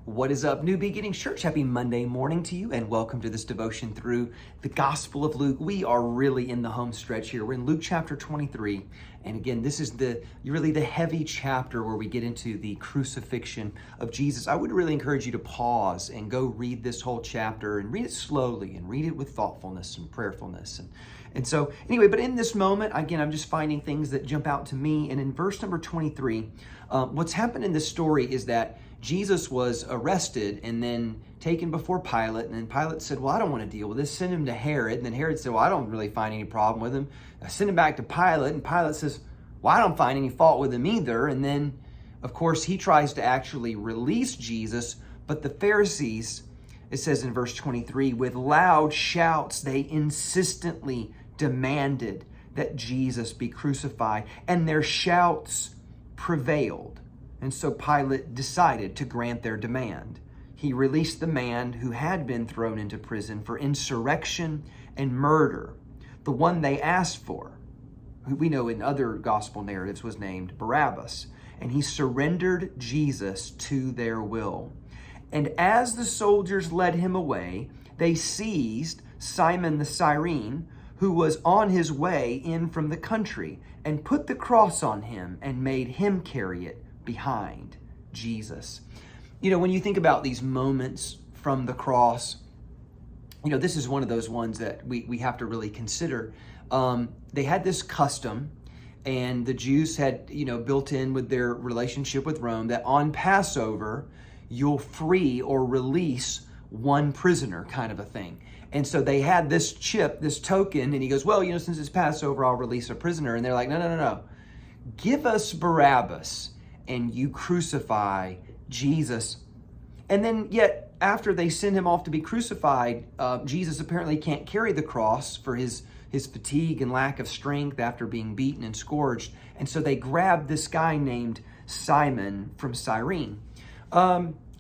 What is up, New Beginnings Church? Happy Monday morning to you, and welcome to this devotion through the Gospel of Luke. We are really in the home stretch here. We're in Luke chapter 23, and again, this is really the heavy chapter where we get into the crucifixion of Jesus. I would really encourage you to pause and go read this whole chapter and read it slowly and read it with thoughtfulness and prayerfulness. And so, anyway, but in this moment, again, I'm just finding things that jump out to me. And in verse number 23, what's happened in this story is that Jesus was arrested and then taken before Pilate. And then Pilate said, well, I don't want to deal with this. Send him to Herod. And then Herod said, well, I don't really find any problem with him. I send him back to Pilate. And Pilate says, well, I don't find any fault with him either. And then, of course, he tries to actually release Jesus. But the Pharisees, it says in verse 23, with loud shouts, they insistently demanded that Jesus be crucified. And their shouts prevailed. And so Pilate decided to grant their demand. He released the man who had been thrown into prison for insurrection and murder, the one they asked for, who we know in other gospel narratives was named Barabbas. And he surrendered Jesus to their will. And as the soldiers led him away, they seized Simon the Cyrene, who was on his way in from the country, and put the cross on him and made him carry it behind Jesus. You know, when you think about these moments from the cross, you know, this is one of those ones that we have to really consider. They had this custom, and the Jews had, built in with their relationship with Rome, that on Passover, you'll free or release one prisoner, kind of a thing. And so they had this chip, this token, and he goes, well, since it's Passover, I'll release a prisoner. And they're like, no. Give us Barabbas, and you crucify Jesus. And then yet, after they send him off to be crucified, Jesus apparently can't carry the cross for his fatigue and lack of strength after being beaten and scourged. And so they grab this guy named Simon from Cyrene.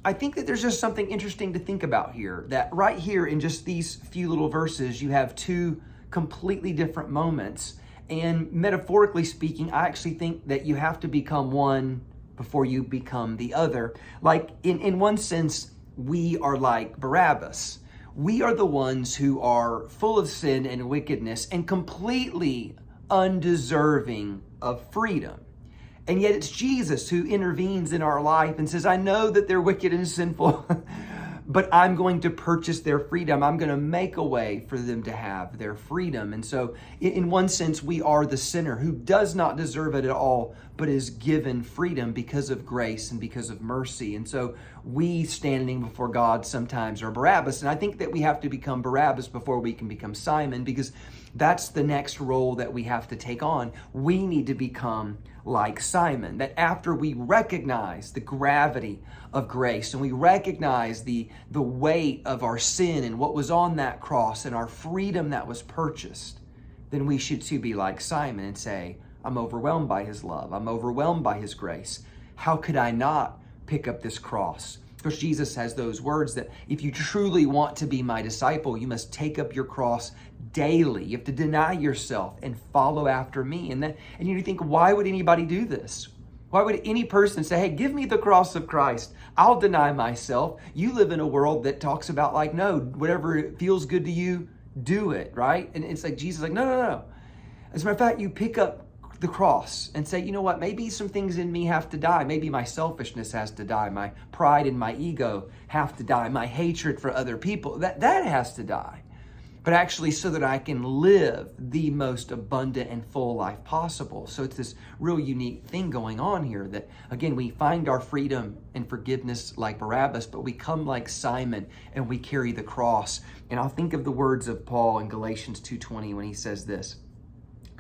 I think that there's just something interesting to think about here, that right here in just these few little verses, you have two completely different moments. And metaphorically speaking, I actually think that you have to become one before you become the other. Like in one sense, we are like Barabbas. We are the ones who are full of sin and wickedness and completely undeserving of freedom. And yet it's Jesus who intervenes in our life and says, I know that they're wicked and sinful, but I'm going to purchase their freedom. I'm going to make a way for them to have their freedom. And so in one sense, we are the sinner who does not deserve it at all, but is given freedom because of grace and because of mercy. And so we standing before God sometimes are Barabbas. And I think that we have to become Barabbas before we can become Simon, because that's the next role that we have to take on. We need to become like Simon, that after we recognize the gravity of grace and we recognize the weight of our sin and what was on that cross and our freedom that was purchased, then we should too be like Simon and say, I'm overwhelmed by his love. I'm overwhelmed by his grace. How could I not pick up this cross? Because Jesus has those words that if you truly want to be my disciple, you must take up your cross daily. You have to deny yourself and follow after me. And you think, why would anybody do this? Why would any person say, hey, give me the cross of Christ. I'll deny myself. You live in a world that talks about like, no, whatever feels good to you, do it, right? And it's like Jesus is like, no. As a matter of fact, you pick up the cross and say, you know what, maybe some things in me have to die. Maybe my selfishness has to die. My pride and my ego have to die. My hatred for other people, that has to die. But actually so that I can live the most abundant and full life possible. So it's this real unique thing going on here that, again, we find our freedom and forgiveness like Barabbas, but we come like Simon and we carry the cross. And I'll think of the words of Paul in Galatians 2:20 when he says this,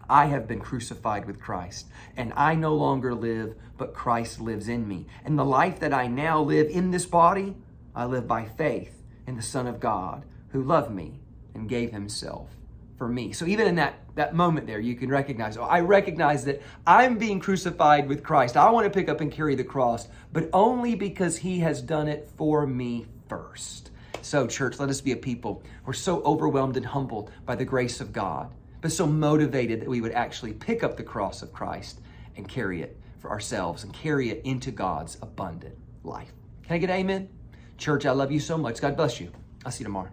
I have been crucified with Christ, and I no longer live, but Christ lives in me. And the life that I now live in this body, I live by faith in the Son of God who loved me and gave himself for me. So even in that moment there, you can recognize, I recognize that I'm being crucified with Christ. I want to pick up and carry the cross, but only because he has done it for me first. So church, let us be a people who are so overwhelmed and humbled by the grace of God, but so motivated that we would actually pick up the cross of Christ and carry it for ourselves and carry it into God's abundant life. Can I get an amen? Church, I love you so much. God bless you. I'll see you tomorrow.